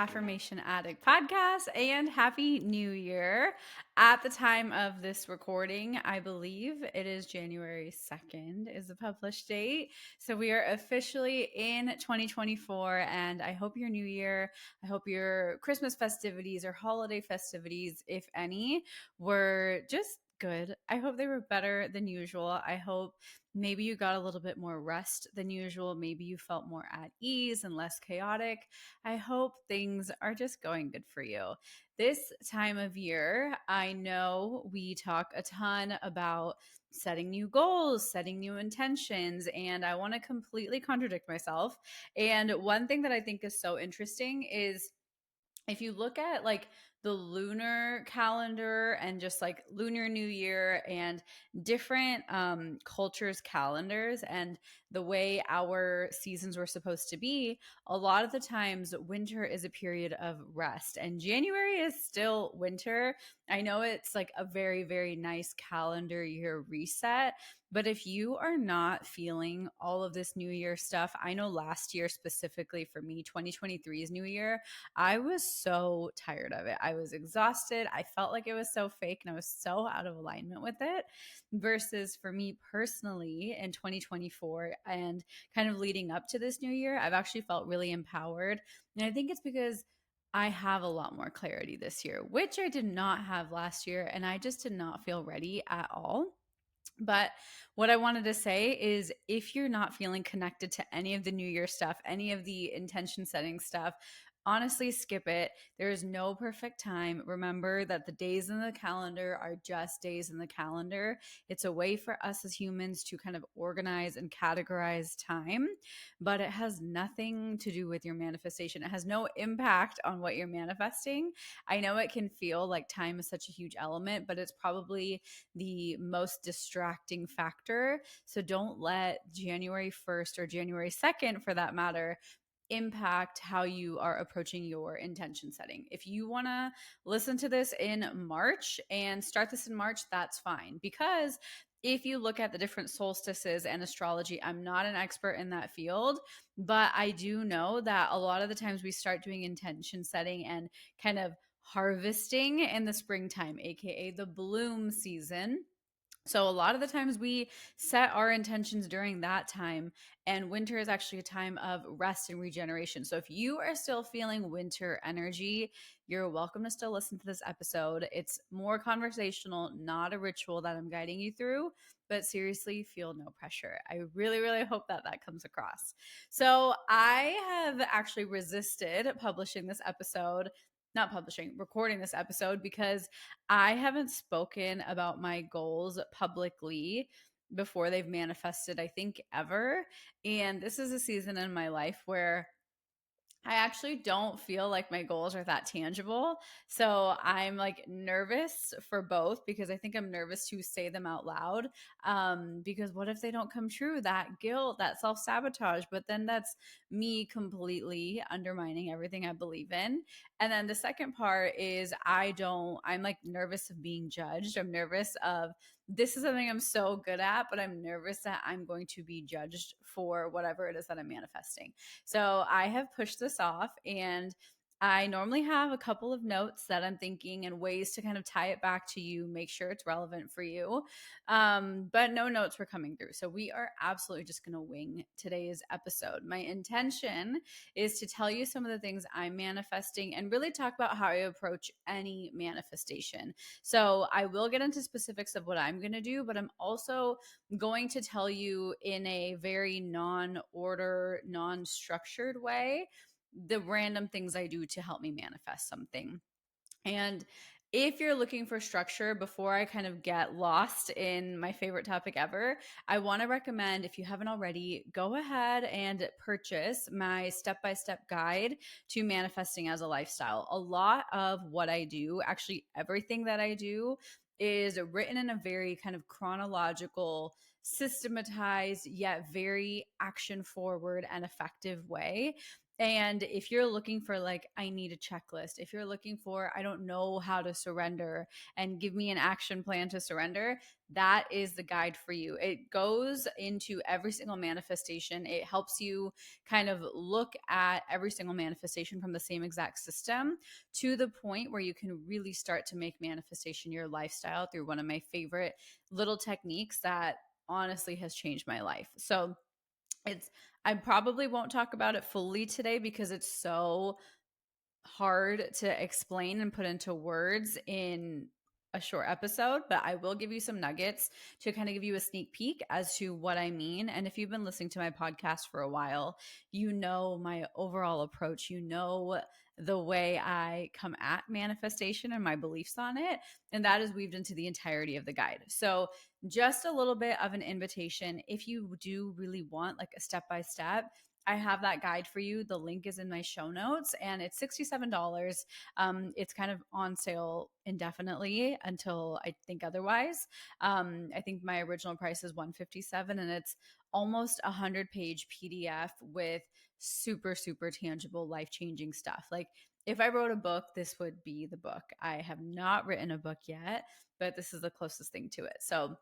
Affirmation Addict podcast and Happy New Year. At the time of this recording, I believe it is January 2nd is the published date. So we are officially in 2024 and I hope your new year, I hope your Christmas festivities or holiday festivities, if any, were just good. I hope they were better than usual. I hope maybe you got a little bit more rest than usual. Maybe you felt more at ease and less chaotic. I hope things are just going good for you. This time of year, I know we talk a ton about setting new goals, setting new intentions, and I want to completely contradict myself. And one thing that I think is so interesting is if you look at like the lunar calendar and just like lunar new year and different cultures calendars and the way our seasons were supposed to be, a lot of the times winter is a period of rest and January is still winter. I know it's like a very, very nice calendar year reset, but if you are not feeling all of this new year stuff, I know last year specifically for me, 2023's new year, I was so tired of it. I was exhausted. I felt like it was so fake and I was so out of alignment with it. Versus for me personally in 2024 and kind of leading up to this new year, I've actually felt really empowered. And I think it's because I have a lot more clarity this year, which I did not have last year. And I just did not feel ready at all. But what I wanted to say is if you're not feeling connected to any of the New Year stuff, any of the intention setting stuff, honestly skip it. There is no perfect time. Remember that the days in the calendar are just days in the calendar. It's a way for us as humans to kind of organize and categorize time, but it has nothing to do with your manifestation. It has no impact on what you're manifesting. I know it can feel like time is such a huge element, but it's probably the most distracting factor. So don't let January 1st or January 2nd, for that matter, impact how you are approaching your intention setting. If you want to listen to this in March and start this in March, that's fine. Because if you look at the different solstices and astrology, I'm not an expert in that field, but I do know that a lot of the times we start doing intention setting and kind of harvesting in the springtime, aka the bloom season. So, a lot of the times we set our intentions during that time, and winter is actually a time of rest and regeneration. So, if you are still feeling winter energy, you're welcome to still listen to this episode. It's more conversational, not a ritual that I'm guiding you through, but seriously, feel no pressure. I really, really hope that that comes across. So, I have actually resisted publishing this episode. Not publishing, recording this episode because I haven't spoken about my goals publicly before they've manifested, I think, ever. And this is a season in my life where I actually don't feel like my goals are that tangible. So I'm like nervous for both because I think I'm nervous to say them out loud. Because what if they don't come true? That guilt, that self sabotage, but then that's me completely undermining everything I believe in. And then the second part is I'm like nervous of being judged. I'm nervous of this is something I'm so good at, but I'm nervous that I'm going to be judged for whatever it is that I'm manifesting. So I have pushed this off and I normally have a couple of notes that I'm thinking and ways to kind of tie it back to you, make sure it's relevant for you. But no notes were coming through. So we are absolutely just going to wing today's episode. My intention is to tell you some of the things I'm manifesting and really talk about how I approach any manifestation. So I will get into specifics of what I'm going to do, but I'm also going to tell you in a very non-order, non-structured way the random things I do to help me manifest something. And if you're looking for structure, before I kind of get lost in my favorite topic ever, I want to recommend, if you haven't already, go ahead and purchase my step by step guide to manifesting as a lifestyle. A lot of what I do, actually, everything that I do, is written in a very kind of chronological, systematized, yet very action forward and effective way. And if you're looking for, like, I need a checklist, if you're looking for, I don't know how to surrender and give me an action plan to surrender, that is the guide for you. It goes into every single manifestation. It helps you kind of look at every single manifestation from the same exact system to the point where you can really start to make manifestation your lifestyle through one of my favorite little techniques that honestly has changed my life. So, it's I probably won't talk about it fully today because it's so hard to explain and put into words in a short episode, but I will give you some nuggets to kind of give you a sneak peek as to what I mean. And if you've been listening to my podcast for a while, you know my overall approach, you know the way I come at manifestation and my beliefs on it. And that is weaved into the entirety of the guide. So, just a little bit of an invitation if you do really want like a step by step. I have that guide for you. The link is in my show notes and it's $67. It's kind of on sale indefinitely until I think otherwise. I think my original price is $157 and it's almost a 100-page PDF with super, super tangible, life changing stuff. Like, if I wrote a book, this would be the book. I have not written a book yet, but this is the closest thing to it. So,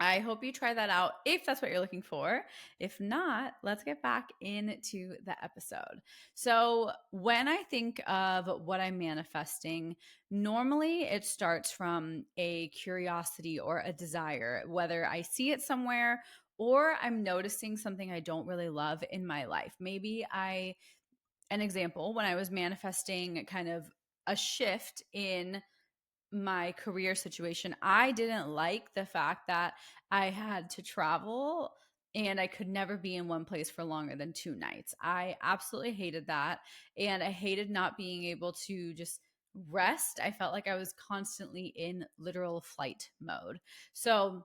I hope you try that out if that's what you're looking for. If not, let's get back into the episode. So, when I think of what I'm manifesting, normally it starts from a curiosity or a desire, whether I see it somewhere or I'm noticing something I don't really love in my life. An example, when I was manifesting kind of a shift in my career situation, I didn't like the fact that I had to travel and I could never be in one place for longer than 2 nights. I absolutely hated that. And I hated not being able to just rest. I felt like I was constantly in literal flight mode. So,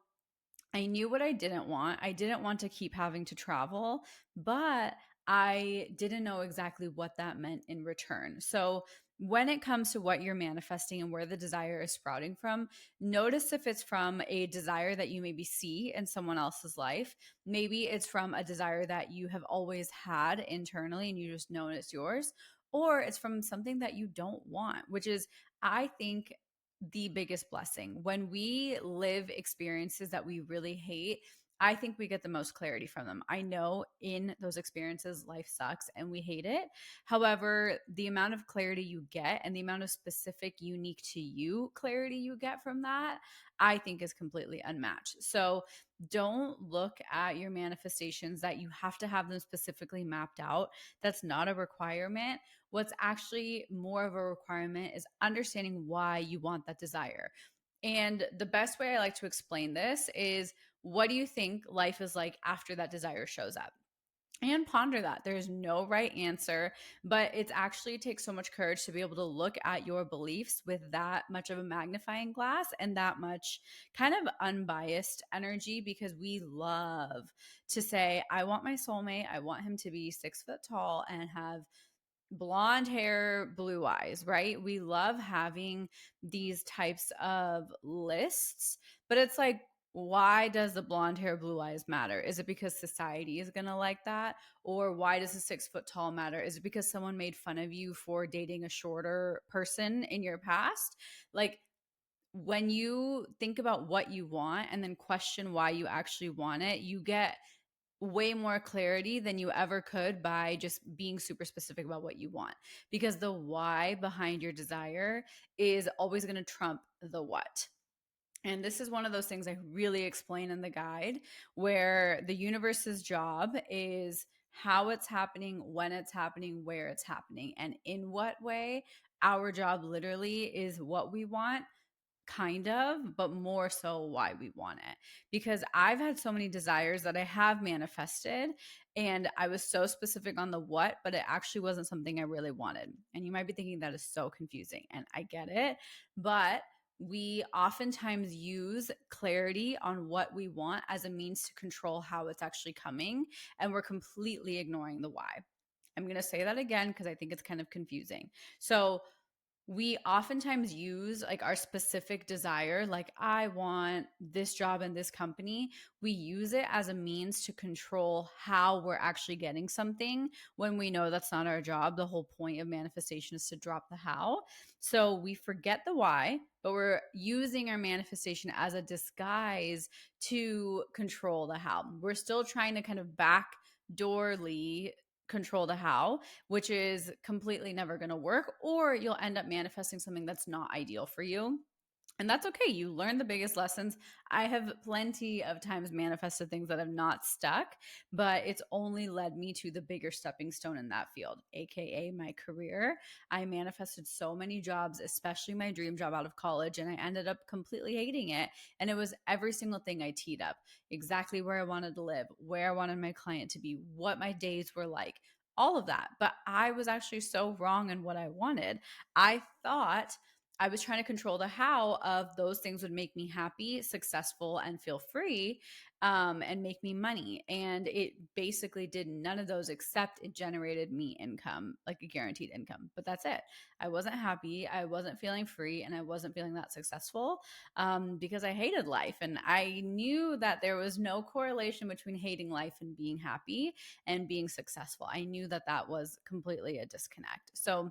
I knew what I didn't want. I didn't want to keep having to travel, but I didn't know exactly what that meant in return. So, when it comes to what you're manifesting and where the desire is sprouting from, notice if it's from a desire that you maybe see in someone else's life. Maybe it's from a desire that you have always had internally and you just know it's yours, or it's from something that you don't want, which is, I think, the biggest blessing. When we live experiences that we really hate, I think we get the most clarity from them. I know in those experiences, life sucks and we hate it. However, the amount of clarity you get and the amount of specific, unique to you clarity you get from that, I think is completely unmatched. So don't look at your manifestations that you have to have them specifically mapped out. That's not a requirement. What's actually more of a requirement is understanding why you want that desire. And the best way I like to explain this is, what do you think life is like after that desire shows up? And ponder that. There's no right answer, but it's actually takes so much courage to be able to look at your beliefs with that much of a magnifying glass and that much kind of unbiased energy, because we love to say, I want my soulmate. I want him to be 6 foot tall and have blonde hair, blue eyes, right? We love having these types of lists, but it's like, why does the blonde hair, blue eyes matter? Is it because society is going to like that? Or why does the 6 foot tall matter? Is it because someone made fun of you for dating a shorter person in your past? Like, when you think about what you want and then question why you actually want it, you get way more clarity than you ever could by just being super specific about what you want, because the why behind your desire is always going to trump the what. And this is one of those things I really explain in the guide, where the universe's job is how it's happening, when it's happening, where it's happening, and in what way. Our job literally is what we want, kind of, but more so why we want it. Because I've had so many desires that I have manifested, and I was so specific on the what, but it actually wasn't something I really wanted. And you might be thinking that is so confusing, and I get it. But we oftentimes use clarity on what we want as a means to control how it's actually coming, and we're completely ignoring the why. I'm going to say that again because I think it's kind of confusing. So, we oftentimes use like our specific desire, like I want this job in this company. We use it as a means to control how we're actually getting something when we know that's not our job. The whole point of manifestation is to drop the how. So we forget the why, but we're using our manifestation as a disguise to control the how. We're still trying to kind of backdoorly control the how, which is completely never going to work, or you'll end up manifesting something that's not ideal for you. And that's okay. You learn the biggest lessons. I have plenty of times manifested things that have not stuck, but it's only led me to the bigger stepping stone in that field, AKA my career. I manifested so many jobs, especially my dream job out of college, and I ended up completely hating it. And it was every single thing I teed up, exactly where I wanted to live, where I wanted my client to be, what my days were like, all of that. But I was actually so wrong in what I wanted. I thought I was trying to control the how of those things would make me happy, successful, and feel free, and make me money. And it basically did none of those except it generated me income, like a guaranteed income. But that's it. I wasn't happy. I wasn't feeling free, and I wasn't feeling that successful, because I hated life. And I knew that there was no correlation between hating life and being happy and being successful. I knew that that was completely a disconnect. So,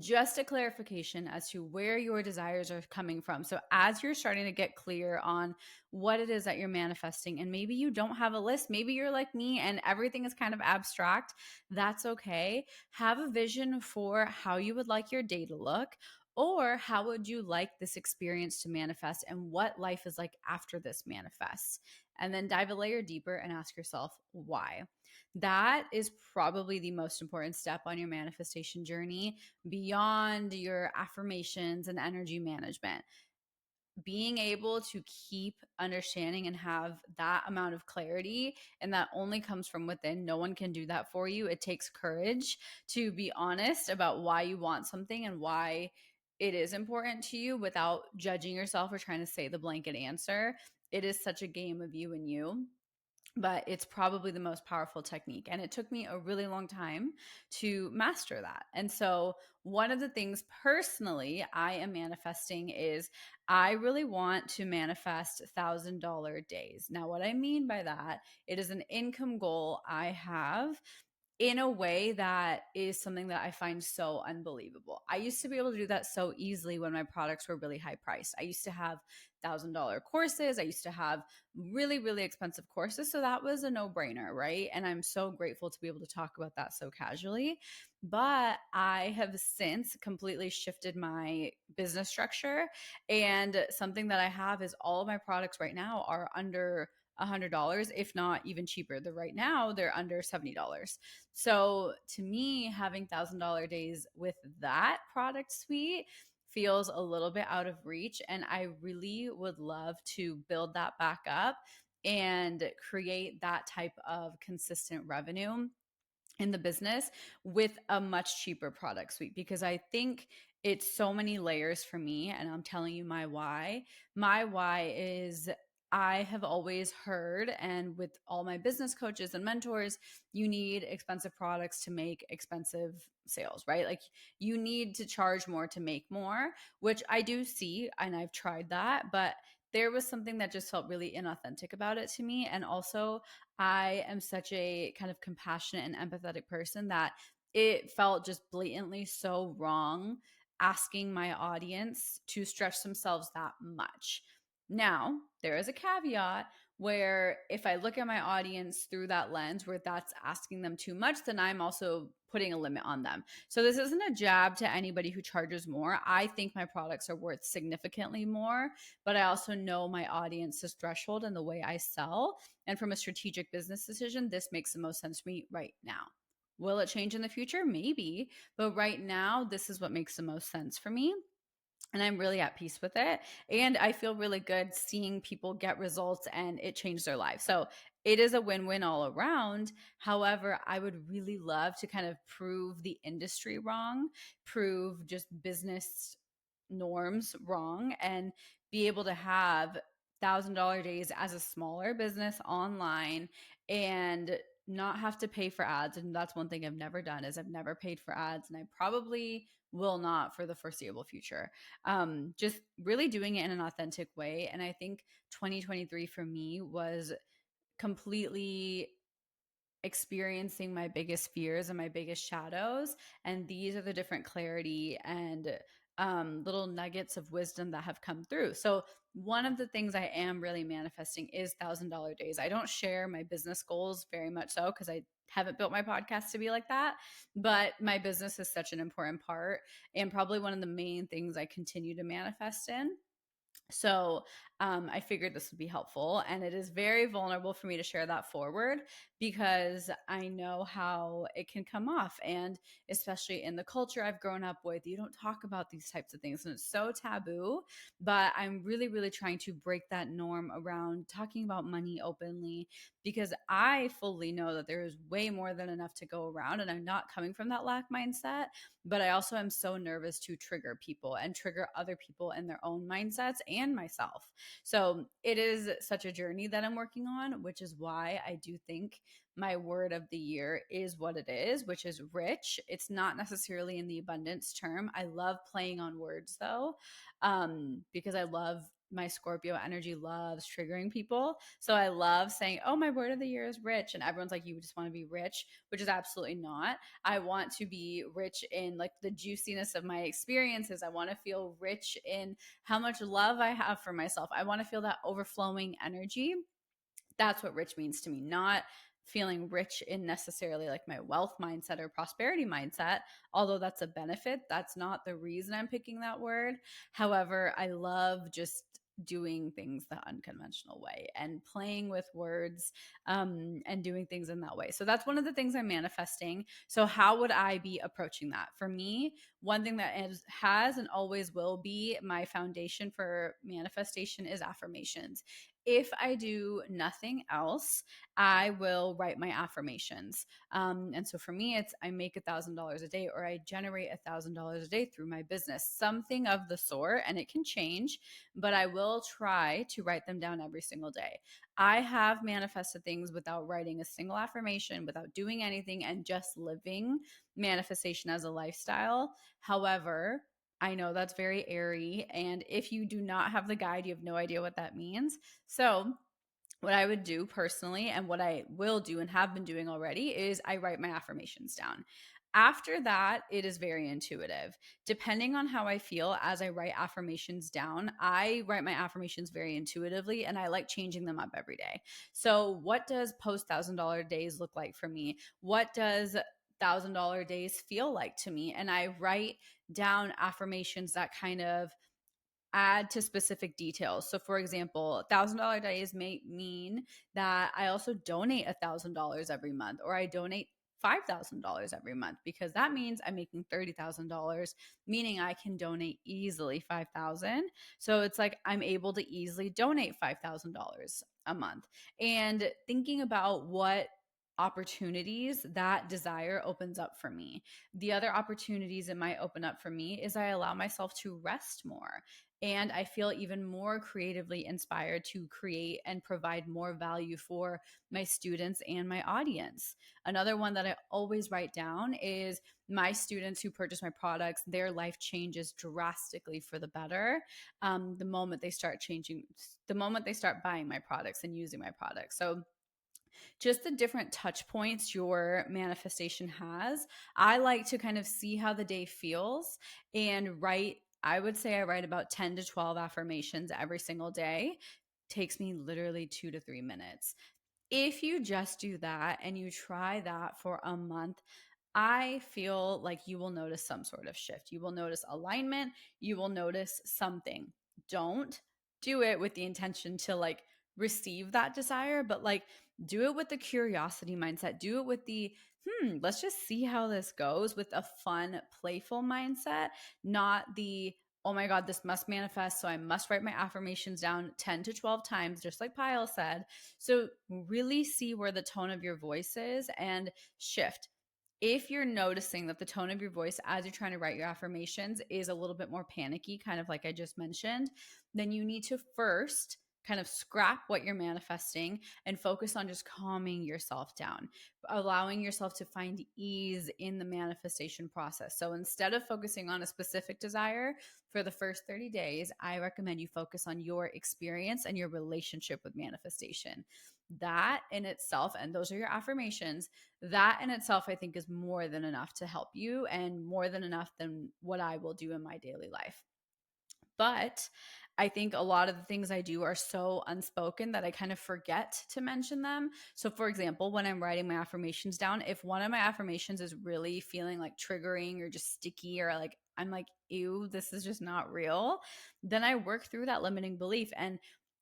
just a clarification as to where your desires are coming from. So, as you're starting to get clear on what it is that you're manifesting, and maybe you don't have a list, maybe you're like me and everything is kind of abstract, that's okay. Have a vision for how you would like your day to look. Or how would you like this experience to manifest, and what life is like after this manifests? And then dive a layer deeper and ask yourself why. That is probably the most important step on your manifestation journey beyond your affirmations and energy management. Being able to keep understanding and have that amount of clarity, and that only comes from within. No one can do that for you. It takes courage to be honest about why you want something and why it is important to you without judging yourself or trying to say the blanket answer. It is such a game of you and you, but it's probably the most powerful technique. And it took me a really long time to master that. And so, one of the things personally I am manifesting is I really want to manifest $1,000 days. Now, what I mean by that, it is an income goal I have in a way that is something that I find so unbelievable. I used to be able to do that so easily when my products were really high priced. I used to have $1,000 courses. I used to have really, really expensive courses. So that was a no brainer, right? And I'm so grateful to be able to talk about that so casually. But I have since completely shifted my business structure. And something that I have is all of my products right now are under $100, if not even cheaper. They're right now, they're under $70. So to me, having $1,000 days with that product suite feels a little bit out of reach. And I really would love to build that back up and create that type of consistent revenue in the business with a much cheaper product suite, because I think it's so many layers for me. And I'm telling you my why. My why is I have always heard, and with all my business coaches and mentors, you need expensive products to make expensive sales, right? Like you need to charge more to make more, which I do see. And I've tried that. But there was something that just felt really inauthentic about it to me. And also, I am such a kind of compassionate and empathetic person that it felt just blatantly so wrong asking my audience to stretch themselves that much. Now, there is a caveat where if I look at my audience through that lens where that's asking them too much, then I'm also putting a limit on them. So this isn't a jab to anybody who charges more. I think my products are worth significantly more, but I also know my audience's threshold and the way I sell. And from a strategic business decision, this makes the most sense to me right now. Will it change in the future? Maybe. But right now, this is what makes the most sense for me. And I'm really at peace with it. And I feel really good seeing people get results and it changed their lives. So it is a win win all around. However, I would really love to kind of prove the industry wrong, prove just business norms wrong, and be able to have $1,000 days as a smaller business online and not have to pay for ads. And that's one thing I've never done is I've never paid for ads, and I probably will not for the foreseeable future. Just really doing it in an authentic way. And I think 2023 for me was completely experiencing my biggest fears and my biggest shadows. And these are the different clarity and little nuggets of wisdom that have come through. So, one of the things I am really manifesting is $1,000 days. I don't share my business goals very much so because I haven't built my podcast to be like that. But my business is such an important part and probably one of the main things I continue to manifest in. So I figured this would be helpful. And it is very vulnerable for me to share that forward because I know how it can come off. And especially in the culture I've grown up with, you don't talk about these types of things and it's so taboo. But I'm really, really trying to break that norm around talking about money openly because I fully know that there is way more than enough to go around. And I'm not coming from that lack mindset, but I also am so nervous to trigger people and trigger other people in their own mindsets and myself. So it is such a journey that I'm working on, which is why I do think my word of the year is what it is, which is rich. It's not necessarily in the abundance term. I love playing on words though, because I love my Scorpio energy loves triggering people. So I love saying, oh, my word of the year is rich. And everyone's like, you just want to be rich, which is absolutely not. I want to be rich in like the juiciness of my experiences. I want to feel rich in how much love I have for myself. I want to feel that overflowing energy. That's what rich means to me, not feeling rich in necessarily like my wealth mindset or prosperity mindset, although that's a benefit. That's not the reason I'm picking that word. However, I love just doing things the unconventional way and playing with words, and doing things in that way. So that's one of the things I'm manifesting. So how would I be approaching that? For me, one thing that has and always will be my foundation for manifestation is affirmations. If I do nothing else, I will write my affirmations. And so for me, it's I make $1,000 a day or I generate $1,000 a day through my business, something of the sort. And it can change, but I will try to write them down every single day. I have manifested things without writing a single affirmation, without doing anything, and just living manifestation as a lifestyle. However, I know that's very airy. And if you do not have the guide, you have no idea what that means. So, what I would do personally, and what I will do and have been doing already, is I write my affirmations down. After that, it is very intuitive. Depending on how I feel as I write affirmations down, I write my affirmations very intuitively and I like changing them up every day. So, what does post $1,000 days look like for me? What does $1,000 days feel like to me? And I write down affirmations that kind of add to specific details. So, for example, $1,000 days may mean that I also donate $1,000 every month, or I donate $5,000 every month, because that means I'm making $30,000, meaning I can donate easily 5,000. So it's like I'm able to easily donate $5,000 a month. And thinking about what opportunities that desire opens up for me. The other opportunities it might open up for me is I allow myself to rest more. And I feel even more creatively inspired to create and provide more value for my students and my audience. Another one that I always write down is my students who purchase my products, their life changes drastically for the better, the moment they start changing, the moment they start buying my products and using my products. So just the different touch points your manifestation has. I like to kind of see how the day feels and write. I would say I write about 10 to 12 affirmations every single day. Takes me literally 2 to 3 minutes. If you just do that and you try that for a month, I feel like you will notice some sort of shift. You will notice alignment. You will notice something. Don't do it with the intention to like receive that desire, but like do it with the curiosity mindset. Do it with the, let's just see how this goes, with a fun, playful mindset, not the, oh my God, this must manifest. So I must write my affirmations down 10 to 12 times, just like Pyle said. So really see where the tone of your voice is and shift. If you're noticing that the tone of your voice as you're trying to write your affirmations is a little bit more panicky, kind of like I just mentioned, then you need to first kind of scrap what you're manifesting and focus on just calming yourself down, allowing yourself to find ease in the manifestation process. So instead of focusing on a specific desire for the first 30 days, I recommend you focus on your experience and your relationship with manifestation. That in itself, and those are your affirmations, that in itself, I think is more than enough to help you and more than enough than what I will do in my daily life. But I think a lot of the things I do are so unspoken that I kind of forget to mention them. So, for example, when I'm writing my affirmations down, if one of my affirmations is really feeling like triggering or just sticky, or like I'm like, ew, this is just not real, then I work through that limiting belief. And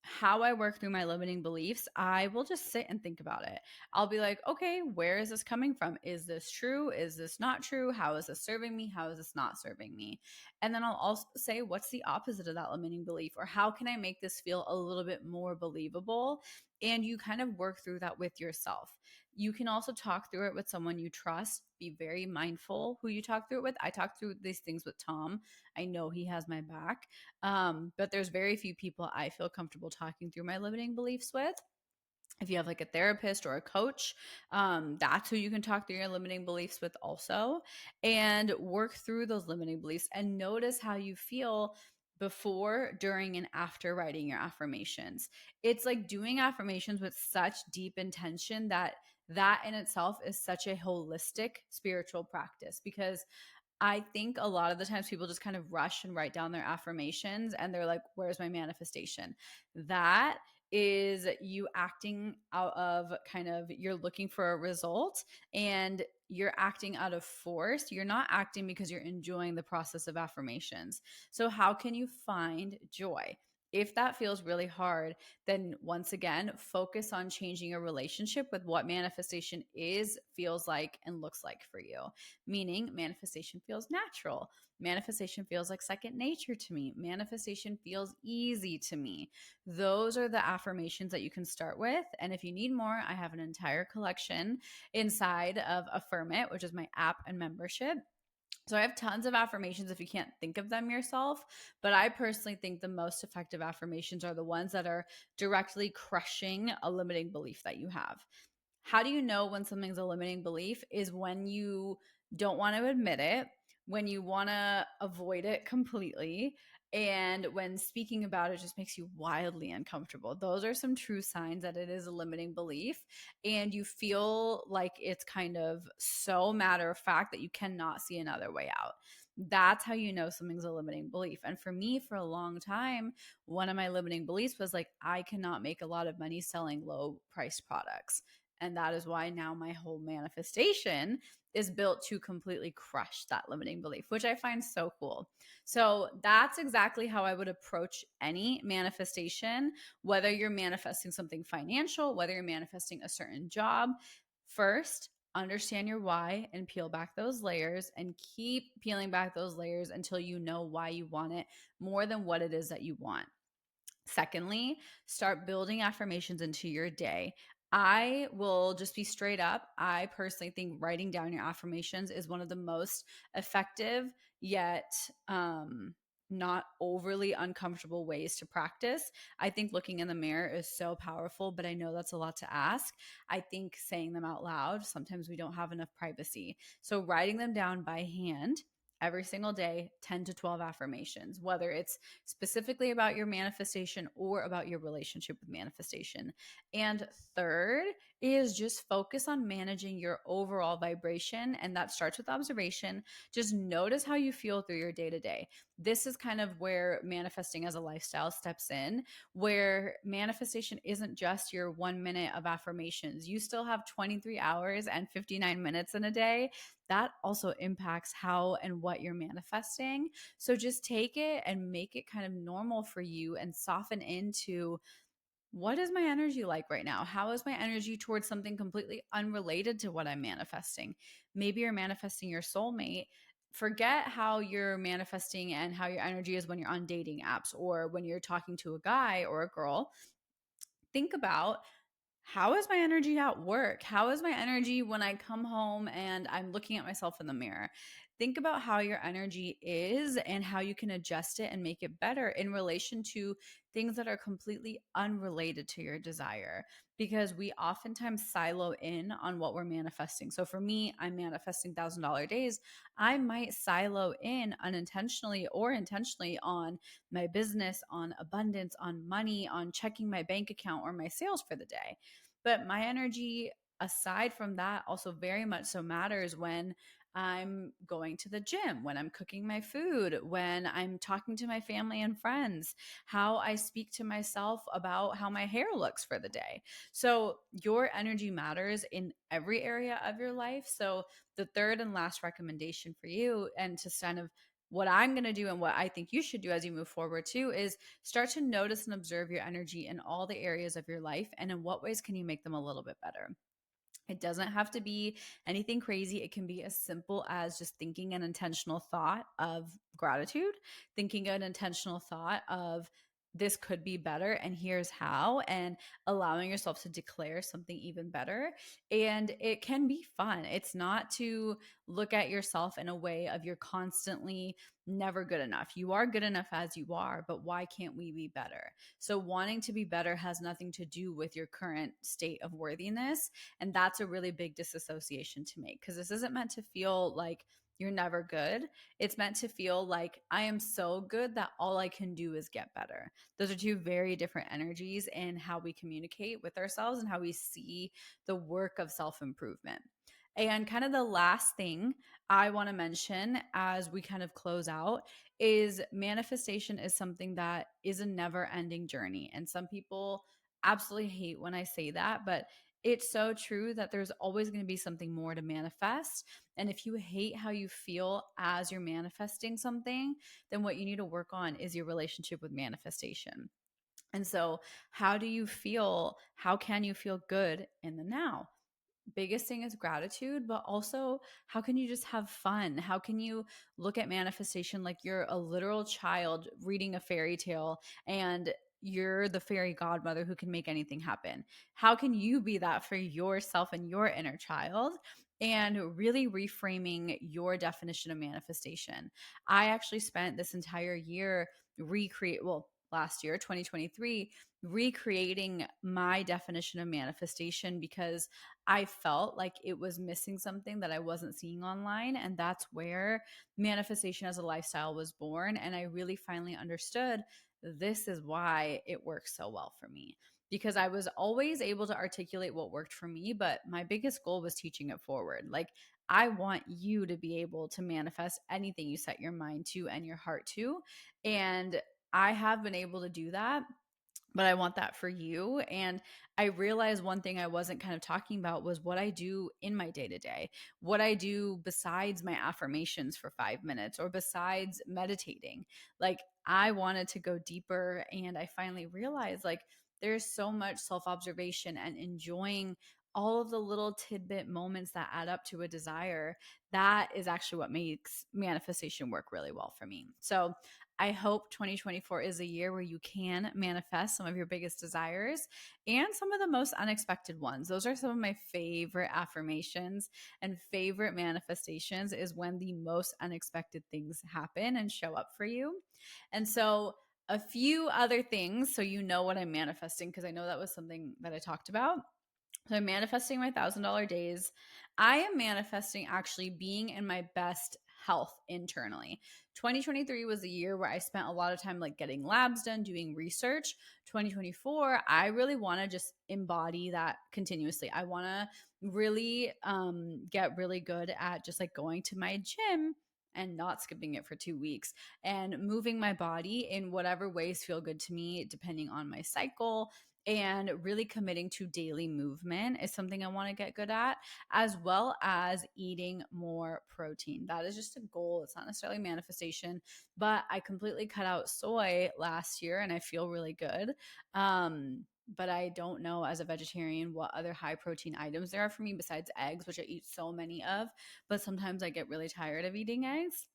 how I work through my limiting beliefs, I will just sit and think about it. I'll be like, okay, where is this coming from? Is this true? Is this not true? How is this serving me? How is this not serving me? And then I'll also say, what's the opposite of that limiting belief? Or how can I make this feel a little bit more believable? And you kind of work through that with yourself. You can also talk through it with someone you trust. Be very mindful who you talk through it with. I talk through these things with Tom. I know he has my back. But there's very few people I feel comfortable talking through my limiting beliefs with. If you have like a therapist or a coach, that's who you can talk through your limiting beliefs with also, and work through those limiting beliefs and notice how you feel before, during, and after writing your affirmations. It's like doing affirmations with such deep intention that in itself is such a holistic spiritual practice, because I think a lot of the times people just kind of rush and write down their affirmations and they're like, where's my manifestation? That is you acting out of kind of, you're looking for a result and you're acting out of force. You're not acting because you're enjoying the process of affirmations. So, how can you find joy? If that feels really hard, then once again, focus on changing your relationship with what manifestation is, feels like, and looks like for you. Meaning, manifestation feels natural. Manifestation feels like second nature to me. Manifestation feels easy to me. Those are the affirmations that you can start with. And if you need more, I have an entire collection inside of Affirm It, which is my app and membership. So I have tons of affirmations if you can't think of them yourself, but I personally think the most effective affirmations are the ones that are directly crushing a limiting belief that you have. How do you know when something's a limiting belief? Is when you don't want to admit it, when you want to avoid it completely, and when speaking about it just makes you wildly uncomfortable. Those are some true signs that it is a limiting belief, and you feel like it's kind of so matter of fact that you cannot see another way out. That's how you know something's a limiting belief. And for me, for a long time, one of my limiting beliefs was like, I cannot make a lot of money selling low priced products. And that is why now my whole manifestation is built to completely crush that limiting belief, which I find so cool. So that's exactly how I would approach any manifestation, whether you're manifesting something financial, whether you're manifesting a certain job. First, understand your why and peel back those layers and keep peeling back those layers until you know why you want it more than what it is that you want. Secondly, start building affirmations into your day. I will just be straight up. I personally think writing down your affirmations is one of the most effective, yet not overly uncomfortable ways to practice. I think looking in the mirror is so powerful, but I know that's a lot to ask. I think saying them out loud, sometimes we don't have enough privacy. So writing them down by hand every single day, 10 to 12 affirmations, whether it's specifically about your manifestation or about your relationship with manifestation. And third is just focus on managing your overall vibration. And that starts with observation. Just notice how you feel through your day to day. This is kind of where manifesting as a lifestyle steps in, where manifestation isn't just your 1 minute of affirmations. You still have 23 hours and 59 minutes in a day. That also impacts how and what you're manifesting. So just take it and make it kind of normal for you and soften into, what is my energy like right now? How is my energy towards something completely unrelated to what I'm manifesting? Maybe you're manifesting your soulmate. Forget how you're manifesting and how your energy is when you're on dating apps or when you're talking to a guy or a girl. Think about, how is my energy at work? How is my energy when I come home and I'm looking at myself in the mirror? think about how your energy is and how you can adjust it and make it better in relation to things that are completely unrelated to your desire, because we oftentimes silo in on what we're manifesting. So for me, I'm manifesting $1,000 days. I might silo in unintentionally or intentionally on my business, on abundance, on money, on checking my bank account or my sales for the day. But my energy, aside from that, also very much so matters when I'm going to the gym, when I'm cooking my food, when I'm talking to my family and friends, how I speak to myself about how my hair looks for the day. So, your energy matters in every area of your life. So, the third and last recommendation for you, and to kind of what I'm going to do and what I think you should do as you move forward too, is start to notice and observe your energy in all the areas of your life, and in what ways can you make them a little bit better. It doesn't have to be anything crazy. It can be as simple as just thinking an intentional thought of gratitude, thinking an intentional thought of this could be better and here's how, and allowing yourself to declare something even better. And it can be fun. It's not to look at yourself in a way of you're constantly never good enough. You are good enough as you are, but why can't we be better? So, wanting to be better has nothing to do with your current state of worthiness. And that's a really big disassociation to make, because this isn't meant to feel like you're never good. It's meant to feel like I am so good that all I can do is get better. Those are two very different energies in how we communicate with ourselves and how we see the work of self improvement. And kind of the last thing I want to mention as we kind of close out is manifestation is something that is a never ending journey. And some people absolutely hate when I say that, but it's so true that there's always going to be something more to manifest. And if you hate how you feel as you're manifesting something, then what you need to work on is your relationship with manifestation. And so, how do you feel? How can you feel good in the now? Biggest thing is gratitude, but also how can you just have fun? How can you look at manifestation like you're a literal child reading a fairy tale and you're the fairy godmother who can make anything happen? How can you be that for yourself and your inner child? And really reframing your definition of manifestation. I actually spent this entire year last year, 2023, recreating my definition of manifestation, because I felt like it was missing something that I wasn't seeing online. And that's where manifestation as a lifestyle was born. And I really finally understood this is why it works so well for me, because I was always able to articulate what worked for me. But my biggest goal was teaching it forward. Like, I want you to be able to manifest anything you set your mind to and your heart to. And I have been able to do that, but I want that for you. And I realized one thing I wasn't kind of talking about was what I do in my day to day, what I do besides my affirmations for 5 minutes or besides meditating. Like, I wanted to go deeper. And I finally realized, like, there's so much self observation and enjoying all of the little tidbit moments that add up to a desire. That is actually what makes manifestation work really well for me. So, I hope 2024 is a year where you can manifest some of your biggest desires and some of the most unexpected ones. Those are some of my favorite affirmations and favorite manifestations, is when the most unexpected things happen and show up for you. And so, a few other things so you know what I'm manifesting, because I know that was something that I talked about. So I'm manifesting my $1,000 days. I am manifesting actually being in my best health internally. 2023 was a year where I spent a lot of time like getting labs done, doing research. 2024, I really want to just embody that continuously. I want to really get really good at just like going to my gym and not skipping it for 2 weeks, and moving my body in whatever ways feel good to me, depending on my cycle. And really committing to daily movement is something I want to get good at, as well as eating more protein. That is just a goal. It's not necessarily manifestation, but I completely cut out soy last year and I feel really good. But I don't know, as a vegetarian, what other high protein items there are for me besides eggs, which I eat so many of. But sometimes I get really tired of eating eggs.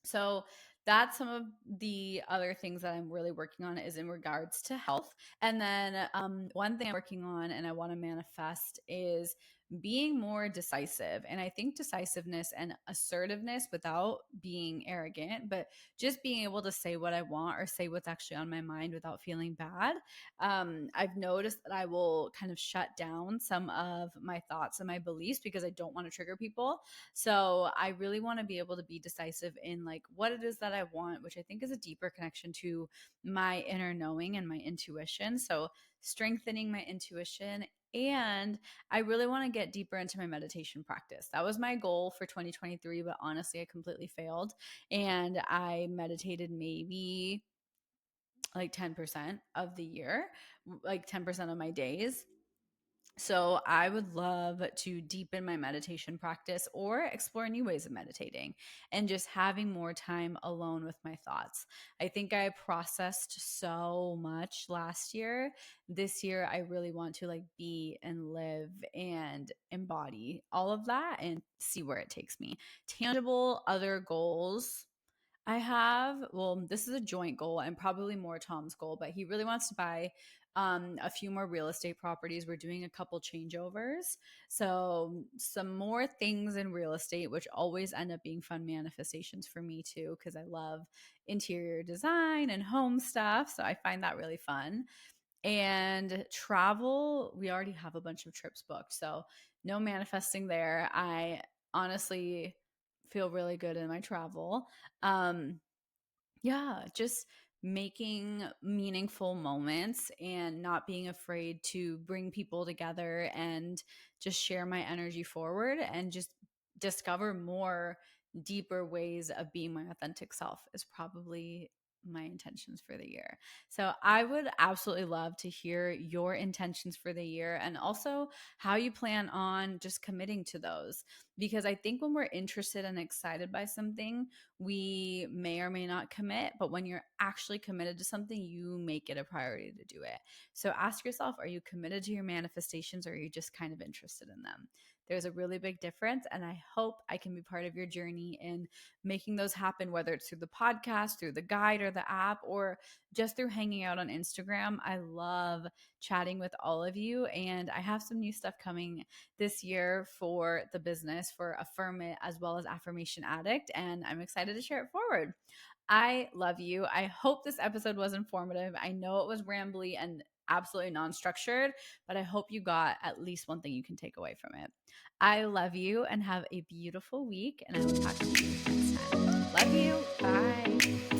So that's some of the other things that I'm really working on, is in regards to health. And then one thing I'm working on and I want to manifest is being more decisive. And I think decisiveness and assertiveness without being arrogant, but just being able to say what I want or say what's actually on my mind without feeling bad. I've noticed that I will kind of shut down some of my thoughts and my beliefs because I don't want to trigger people. So I really want to be able to be decisive in like what it is that I want, which I think is a deeper connection to my inner knowing and my intuition. So strengthening my intuition. And I really want to get deeper into my meditation practice. That was my goal for 2023, but honestly, I completely failed. And I meditated maybe like 10% of the year, like 10% of my days. So I would love to deepen my meditation practice or explore new ways of meditating and just having more time alone with my thoughts. I think I processed so much last year. This year I really want to like be and live and embody all of that and see where it takes me. Tangible other goals I have, well, this is a joint goal and probably more Tom's goal, but he really wants to buy a few more real estate properties. We're doing a couple changeovers. So, some more things in real estate, which always end up being fun manifestations for me too, because I love interior design and home stuff. So, I find that really fun. And travel, we already have a bunch of trips booked. So, no manifesting there. I honestly feel really good in my travel. Um, yeah, just making meaningful moments and not being afraid to bring people together and just share my energy forward and just discover more deeper ways of being my authentic self is probably my intentions for the year. So I would absolutely love to hear your intentions for the year and also how you plan on just committing to those because I think when we're interested and excited by something, we may or may not commit, but when you're actually committed to something, you make it a priority to do it. So ask yourself, are you committed to your manifestations or are you just kind of interested in them? There's a really big difference. And I hope I can be part of your journey in making those happen, whether it's through the podcast, through the guide or the app, or just through hanging out on Instagram. I love chatting with all of you. And I have some new stuff coming this year for the business for Affirm It as well as Affirmation Addict. And I'm excited to share it forward. I love you. I hope this episode was informative. I know it was rambly and absolutely non structured, but I hope you got at least one thing you can take away from it. I love you and have a beautiful week. And I will talk to you next time. Love you. Bye.